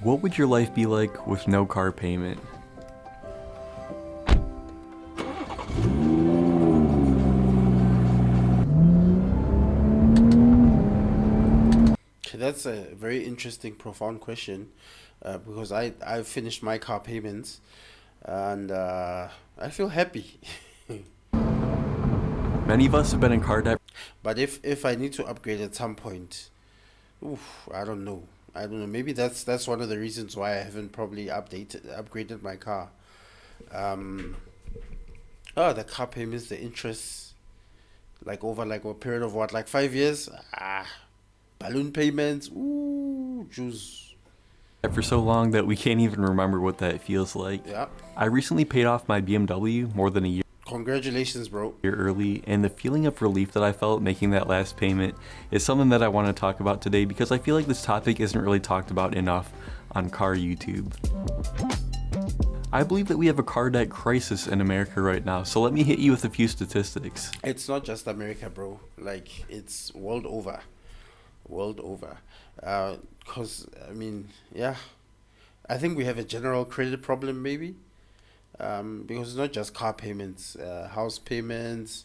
What would your life be like with no car payment? Okay, that's a very interesting, profound question, because I finished my car payments, and I feel happy. Many of us have been in car debt But if I need to upgrade at some point, oof, I don't know. I don't know. Maybe that's one of the reasons why I haven't probably upgraded my car. Um, the car payments, the interest, like over like a period of what, like 5 years? Balloon payments. Ooh, juice. for so long that we can't even remember what that feels like. Yeah. I recently paid off my BMW more than a year Congratulations, bro. early, and the feeling of relief that I felt making that last payment is something that I want to talk about today because I feel like this topic isn't really talked about enough on car YouTube. I believe that we have a car debt crisis in America right now, so let me hit you with a few statistics. It's not just America, bro. Like, it's world over. World over. Because, I mean, yeah. I think we have a general credit problem, maybe. Because it's not just car payments, house payments,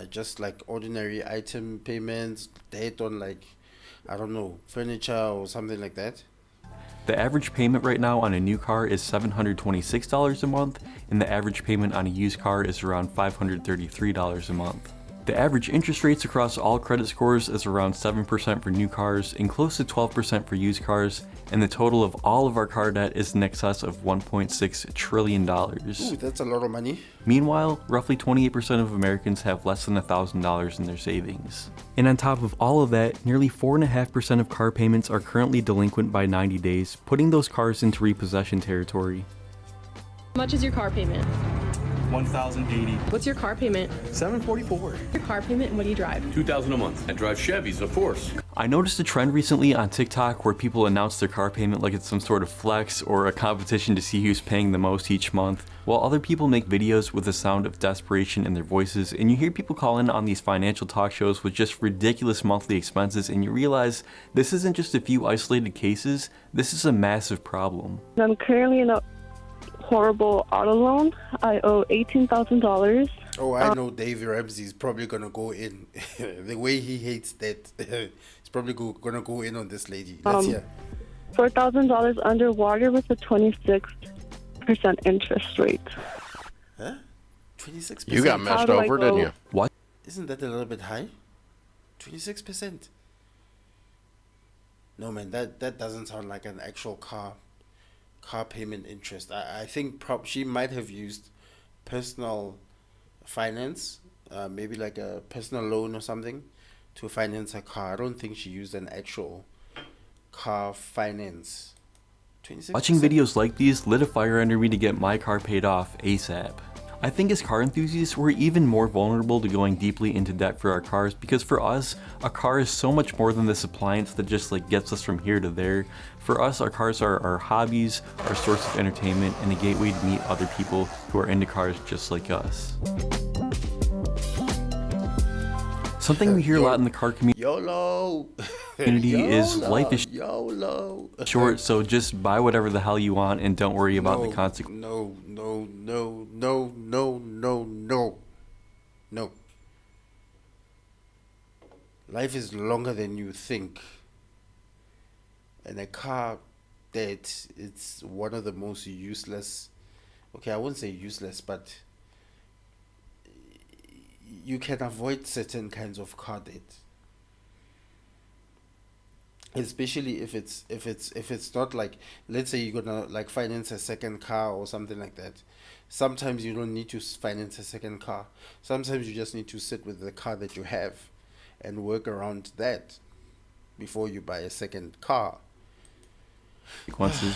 just like ordinary item payments, debt on, like, I don't know, furniture or something like that. The average payment right now on a new car is $726 a month, and the average payment on a used car is around $533 a month. The average interest rates across all credit scores is around 7% for new cars and close to 12% for used cars, and the total of all of our car debt is in excess of $1.6 trillion. Ooh, that's a lot of money. Meanwhile, roughly 28% of Americans have less than $1,000 in their savings. And on top of all of that, nearly 4.5% of car payments are currently delinquent by 90 days, putting those cars into repossession territory. How much is your car payment? $1,080. What's your car payment? $744. Your car payment and what do you drive? $2,000 a month. I drive Chevys, of course. I noticed a trend recently on TikTok where people announce their car payment like it's some sort of flex or a competition to see who's paying the most each month, while other people make videos with the sound of desperation in their voices, and you hear people call in on these financial talk shows with just ridiculous monthly expenses, and you realize this isn't just a few isolated cases, this is a massive problem. I'm currently in a horrible auto loan. I owe $18,000. Oh, I know Dave Ramsey's probably gonna go in. The way he hates that, he's probably gonna go in on this lady. Let's hear. $4,000 underwater with a 26% interest rate. Huh? 26%? You got How messed do I over, go? didn't you? What? Isn't that a little bit high? 26%? No, man, that doesn't sound like an actual car payment interest. I think she might have used personal finance, maybe like a personal loan or something, to finance her car. I don't think she used an actual car finance. 26%? Watching videos like these lit a fire under me to get my car paid off ASAP. I think as car enthusiasts, we're even more vulnerable to going deeply into debt for our cars because for us, a car is so much more than this appliance that just like gets us from here to there. For us, our cars are our hobbies, our source of entertainment, and a gateway to meet other people who are into cars just like us. Something we hear a lot in the car YOLO! community is life is YOLO! short, so just buy whatever the hell you want and don't worry about the consequences. No. Life is longer than you think. And a car debt, it's one of the most useless. Okay, I wouldn't say useless, but you can avoid certain kinds of car debt. Especially if it's not like, let's say you're gonna like finance a second car or something like that. Sometimes you don't need to finance a second car. Sometimes you just need to sit with the car that you have and work around that before you buy a second car.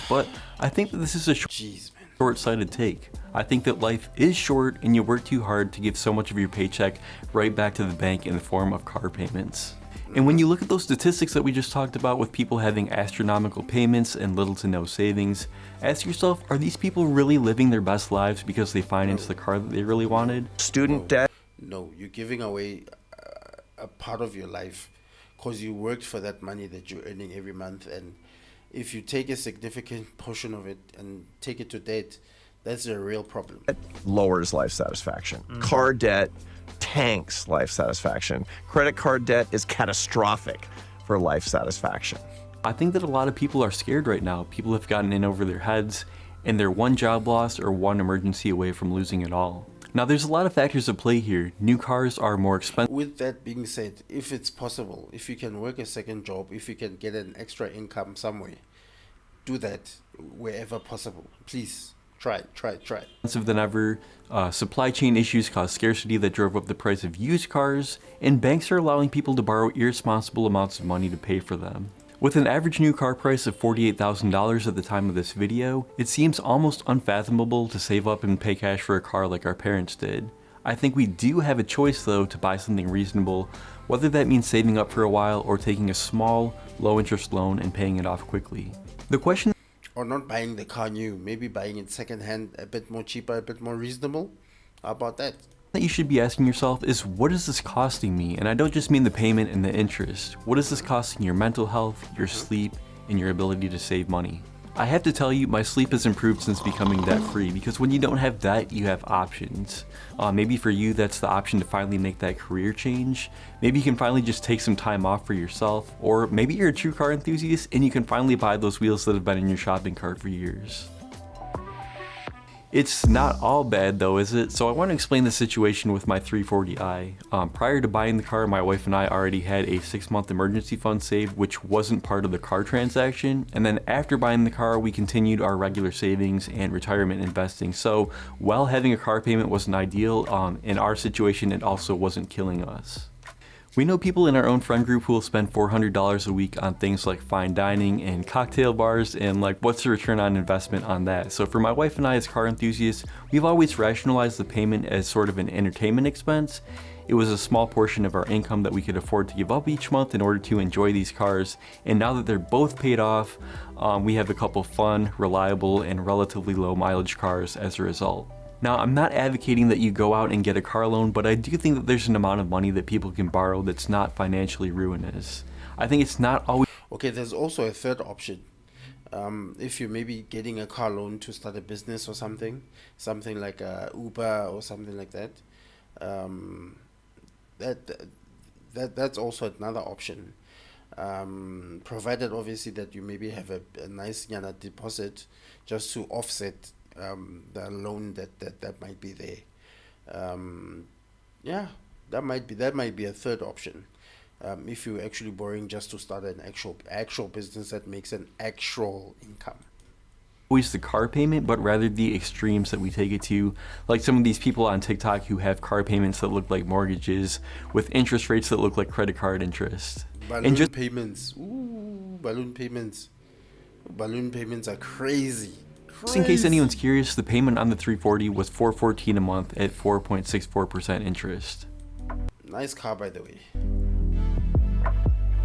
But I think that this is a Jeez, man. short-sighted take. I think that life is short and you work too hard to give so much of your paycheck right back to the bank in the form of car payments. And when you look at those statistics that we just talked about with people having astronomical payments and little to no savings, ask yourself, are these people really living their best lives because they financed the car that they really wanted? Student debt. No, you're giving away a part of your life because you worked for that money that you're earning every month. And if you take a significant portion of it and take it to debt, that's a real problem. Lowers life satisfaction. Car debt tanks life satisfaction. Credit card debt is catastrophic for life satisfaction. I think that a lot of people are scared right now. People have gotten in over their heads, and they're one job loss or one emergency away from losing it all. Now, there's a lot of factors at play here. New cars are more expensive. With that being said, if it's possible, if you can work a second job, if you can get an extra income somewhere, do that wherever possible. Please, try. Expensive than ever. Supply chain issues caused scarcity that drove up the price of used cars, and banks are allowing people to borrow irresponsible amounts of money to pay for them. With an average new car price of $48,000 at the time of this video, it seems almost unfathomable to save up and pay cash for a car like our parents did. I think we do have a choice though to buy something reasonable, whether that means saving up for a while or taking a small, low interest loan and paying it off quickly. The question, Or not buying the car new, maybe buying it secondhand, a bit more cheaper, a bit more reasonable. How about that? that you should be asking yourself is, what is this costing me? And I don't just mean the payment and the interest. What is this costing your mental health, your sleep, and your ability to save money? I have to tell you, my sleep has improved since becoming debt-free, because when you don't have debt, you have options. Maybe for you, that's the option to finally make that career change. Maybe you can finally just take some time off for yourself, or maybe you're a true car enthusiast and you can finally buy those wheels that have been in your shopping cart for years. It's not all bad though, is it? So I want to explain the situation with my 340i. Prior to buying the car, my wife and I already had a 6-month emergency fund saved, which wasn't part of the car transaction. And then after buying the car, we continued our regular savings and retirement investing. So while having a car payment wasn't ideal, in our situation, it also wasn't killing us. We know people in our own friend group who will spend $400 a week on things like fine dining and cocktail bars, and like, what's the return on investment on that? So for my wife and I as car enthusiasts, we've always rationalized the payment as sort of an entertainment expense. It was a small portion of our income that we could afford to give up each month in order to enjoy these cars, and now that they're both paid off, we have a couple fun, reliable, and relatively low mileage cars as a result. Now, I'm not advocating that you go out and get a car loan, but I do think that there's an amount of money that people can borrow that's not financially ruinous. I think it's not always... Okay, there's also a third option. If you're maybe getting a car loan to start a business or something like Uber or something like that, that's also another option. Provided obviously that you maybe have a nice deposit just to offset the loan that might be there. Yeah, that might be a third option. If you're actually borrowing just to start an actual business that makes an actual income. Always the car payment, but rather the extremes that we take it to, like some of these people on TikTok who have car payments that look like mortgages with interest rates that look like credit card interest. Balloon payments. Ooh, balloon payments. Balloon payments are crazy. Just in case anyone's curious, the payment on the 340 was $414 a month at 4.64% interest. Nice car, by the way.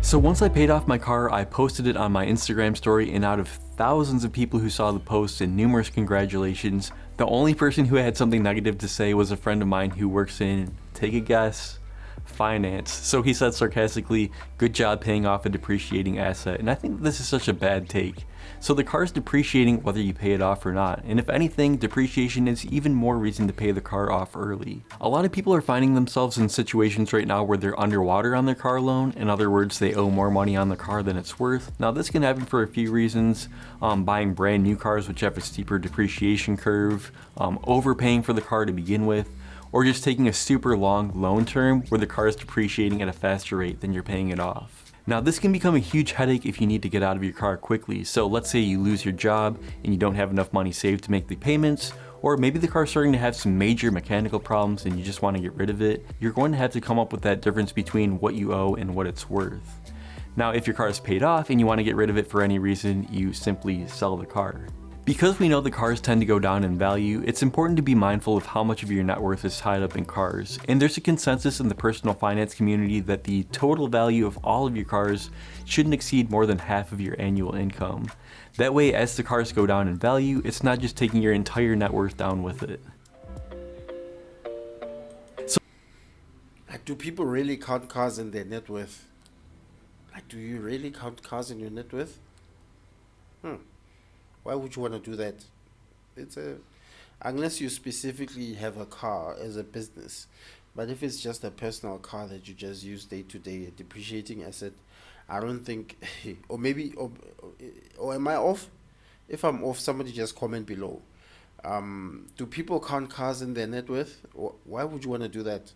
So once I paid off my car, I posted it on my Instagram story, and out of thousands of people who saw the post and numerous congratulations, the only person who had something negative to say was a friend of mine who works in, take a guess, finance. So he said sarcastically, "Good job paying off a depreciating asset." And I think this is such a bad take. So the car is depreciating whether you pay it off or not, and if anything, depreciation is even more reason to pay the car off early. A lot of people are finding themselves in situations right now where they're underwater on their car loan. In other words, they owe more money on the car than it's worth. Now this can happen for a few reasons. Buying brand new cars which have a steeper depreciation curve, overpaying for the car to begin with, or just taking a super long loan term where the car is depreciating at a faster rate than you're paying it off. Now this can become a huge headache if you need to get out of your car quickly. So let's say you lose your job and you don't have enough money saved to make the payments, or maybe the car's starting to have some major mechanical problems and you just want to get rid of it. You're going to have to come up with that difference between what you owe and what it's worth. Now if your car is paid off and you want to get rid of it for any reason, you simply sell the car. Because we know the cars tend to go down in value, it's important to be mindful of how much of your net worth is tied up in cars. And there's a consensus in the personal finance community that the total value of all of your cars shouldn't exceed more than half of your annual income. That way, as the cars go down in value, it's not just taking your entire net worth down with it. Do people really count cars in their net worth? Do you really count cars in your net worth? Why would you want to do that? It's a Unless you specifically have a car as a business. But if it's just a personal car that you just use day to day, a depreciating asset, I don't think, or maybe, or am I off? If I'm off, somebody just comment below. Do people count cars in their net worth? Why would you want to do that?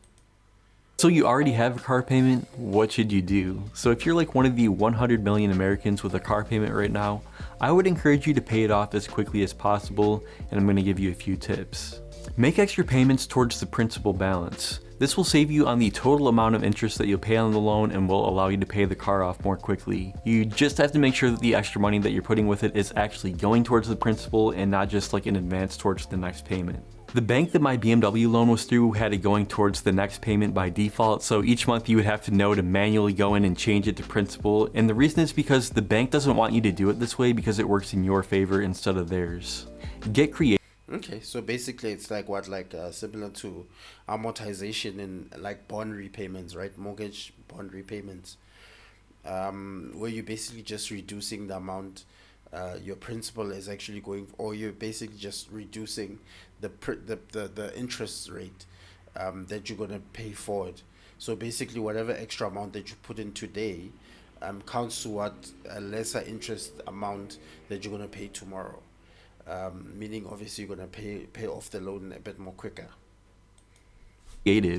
So you already have a car payment, what should you do? So if you're like one of the 100 million Americans with a car payment right now, I would encourage you to pay it off as quickly as possible, and I'm going to give you a few tips. Make extra payments towards the principal balance. This will save you on the total amount of interest that you'll pay on the loan and will allow you to pay the car off more quickly. You just have to make sure that the extra money that you're putting with it is actually going towards the principal and not just like in advance towards the next payment. The bank that my BMW loan was through had it going towards the next payment by default, so each month you would have to know to manually go in and change it to principal, and the reason is because the bank doesn't want you to do it this way because it works in your favor instead of theirs. Get creative. Okay, so basically it's like what, like similar to amortization in like bond repayments, right? Mortgage bond repayments, where you're basically just reducing the amount your principal is actually going, or you're basically just reducing the interest rate that you're gonna pay forward. So basically, whatever extra amount that you put in today counts toward a lesser interest amount that you're gonna pay tomorrow. Meaning, obviously, you're gonna pay off the loan a bit more quicker.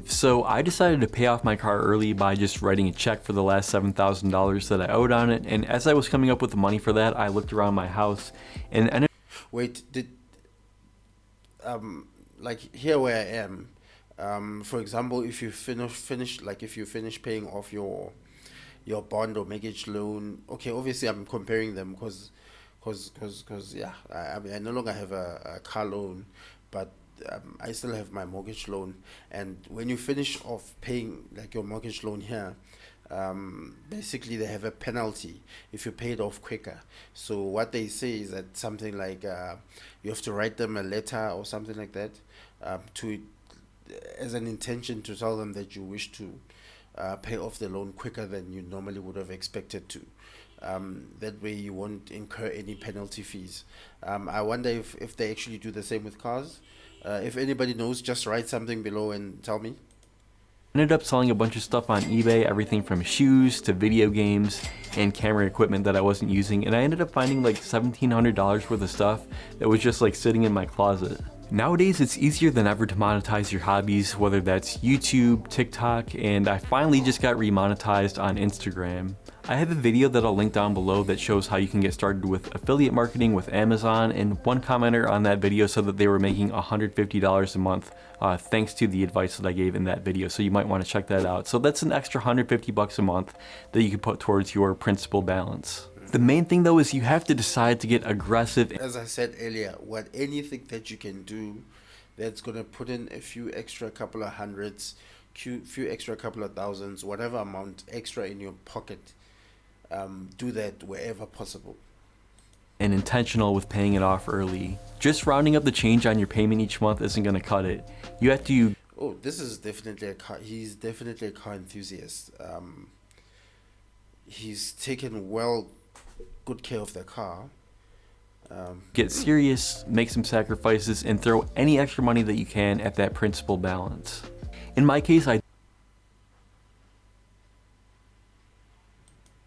So I decided to pay off my car early by just writing a check for the last $7,000 that I owed on it, and as I was coming up with the money for that, I looked around my house and ended. Wait, did like here where I am, for example, if you finish paying off your bond or mortgage loan, okay, obviously I'm comparing them because yeah, I mean I no longer have a car loan, but I still have my mortgage loan. And when you finish off paying like your mortgage loan here, basically they have a penalty if you pay it off quicker. So what they say is that something like you have to write them a letter or something like that, to as an intention to tell them that you wish to pay off the loan quicker than you normally would have expected to. That way you won't incur any penalty fees. I wonder if they actually do the same with cars. If anybody knows, just write something below and tell me. Ended up selling a bunch of stuff on eBay, everything from shoes to video games and camera equipment that I wasn't using, and I ended up finding like $1,700 worth of stuff that was just like sitting in my closet. Nowadays, it's easier than ever to monetize your hobbies, whether that's YouTube, TikTok, and I finally just got remonetized on Instagram. I have a video that I'll link down below that shows how you can get started with affiliate marketing with Amazon, and one commenter on that video said that they were making $150 a month thanks to the advice that I gave in that video, so you might want to check that out. So that's an extra $150 a month that you can put towards your principal balance. The main thing though is you have to decide to get aggressive. As I said earlier, anything that you can do that's gonna put in a few extra couple of hundreds, few extra couple of thousands, whatever amount extra in your pocket, do that wherever possible. And intentional with paying it off early. Just rounding up the change on your payment each month isn't gonna cut it. You have to. Oh, this is definitely a car. He's definitely a car enthusiast. He's taken good care of the car. Get serious, make some sacrifices, and throw any extra money that you can at that principal balance. In my case, I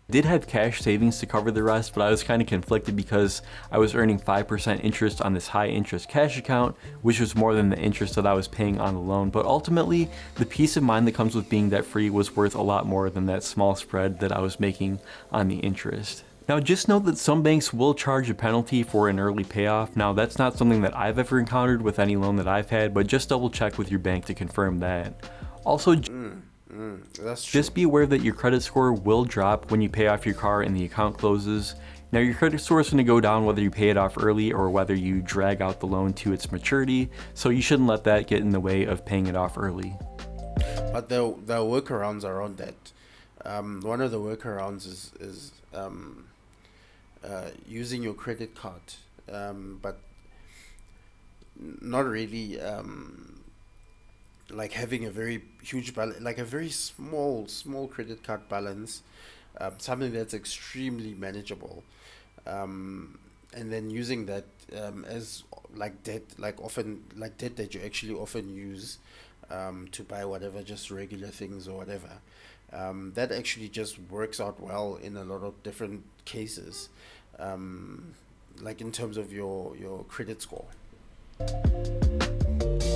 did have cash savings to cover the rest, but I was kind of conflicted because I was earning 5% interest on this high interest cash account, which was more than the interest that I was paying on the loan. But ultimately, the peace of mind that comes with being debt free was worth a lot more than that small spread that I was making on the interest. Now just note that some banks will charge a penalty for an early payoff. Now that's not something that I've ever encountered with any loan that I've had, but just double check with your bank to confirm that. Also, That's true. just be aware that your credit score will drop when you pay off your car and the account closes. Now your credit score is going to go down whether you pay it off early or whether you drag out the loan to its maturity, so you shouldn't let that get in the way of paying it off early. But there are workarounds around that. One of the workarounds is using your credit card, but not really like having a very huge balance, like a very small credit card balance, something that's extremely manageable, and then using that as like debt, like debt that you actually often use to buy whatever, just regular things or whatever. That actually just works out well in a lot of different cases, like in terms of your credit score.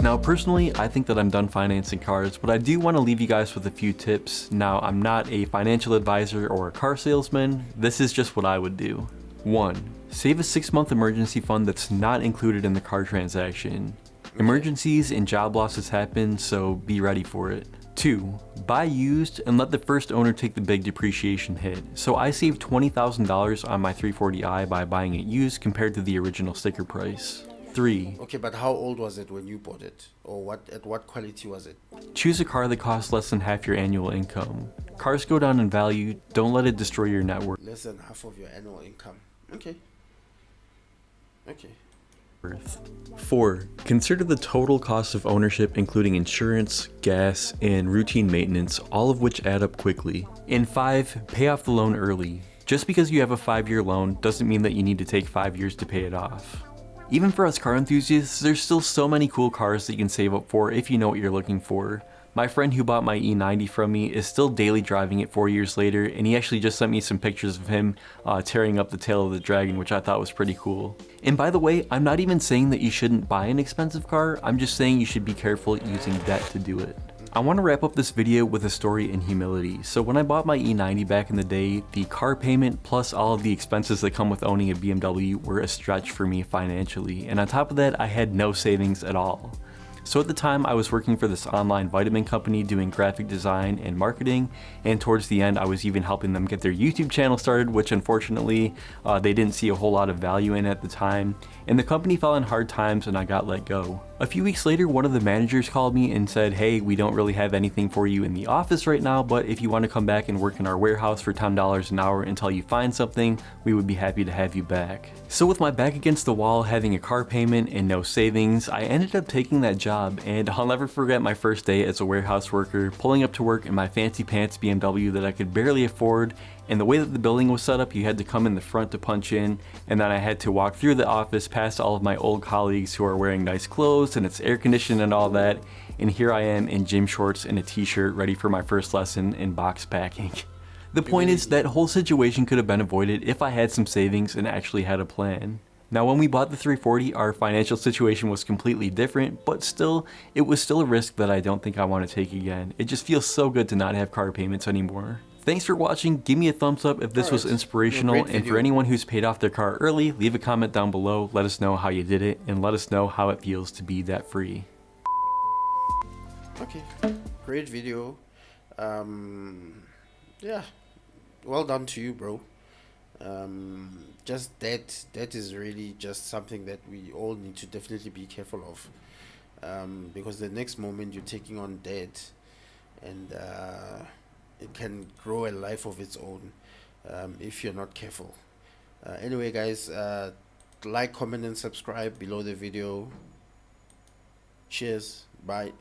Now personally, I think that I'm done financing cars, but I do want to leave you guys with a few tips. Now, I'm not a financial advisor or a car salesman, this is just what I would do. 1. Save a 6-month emergency fund that's not included in the car transaction. Emergencies and job losses happen, so be ready for it. 2. Buy used and let the first owner take the big depreciation hit. So I saved $20,000 on my 340i by buying it used compared to the original sticker price. 3. Okay, but how old was it when you bought it, or at what quality was it? Choose a car that costs less than half your annual income. Cars go down in value, don't let it destroy your net worth. Less than half of your annual income. Okay. 4. Consider the total cost of ownership, including insurance, gas, and routine maintenance, all of which add up quickly. And 5. Pay off the loan early. Just because you have a 5-year loan doesn't mean that you need to take 5 years to pay it off. Even for us car enthusiasts, there's still so many cool cars that you can save up for if you know what you're looking for. My friend who bought my E90 from me is still daily driving it 4 years later, and he actually just sent me some pictures of him tearing up the tail of the Dragon, which I thought was pretty cool. And by the way, I'm not even saying that you shouldn't buy an expensive car, I'm just saying you should be careful using debt to do it. I want to wrap up this video with a story in humility. So when I bought my E90 back in the day, the car payment plus all of the expenses that come with owning a BMW were a stretch for me financially, and on top of that I had no savings at all. So at the time I was working for this online vitamin company doing graphic design and marketing, and towards the end I was even helping them get their YouTube channel started, which unfortunately they didn't see a whole lot of value in at the time, and the company fell in hard times and I got let go. A few weeks later, one of the managers called me and said, hey, we don't really have anything for you in the office right now, but if you want to come back and work in our warehouse for $10 an hour until you find something, we would be happy to have you back. So with my back against the wall, having a car payment and no savings, I ended up taking that job, and I'll never forget my first day as a warehouse worker, pulling up to work in my fancy pants BMW that I could barely afford. And the way that the building was set up, you had to come in the front to punch in, and then I had to walk through the office past all of my old colleagues who are wearing nice clothes and it's air conditioned and all that, and here I am in gym shorts and a t-shirt ready for my first lesson in box packing. The point is, that whole situation could have been avoided if I had some savings and actually had a plan. Now when we bought the 340, our financial situation was completely different, but still, it was still a risk that I don't think I want to take again. It just feels so good to not have car payments anymore. Thanks for watching, give me a thumbs up if this was inspirational, and for anyone who's paid off their car early, leave a comment down below, let us know how you did it, and let us know how it feels to be debt free. Okay, great video. Yeah, well done to you, bro. Just debt is really just something that we all need to definitely be careful of, because the next moment you're taking on debt, and it can grow a life of its own if you're not careful. Anyway guys, like, comment and subscribe below the video. Cheers, bye.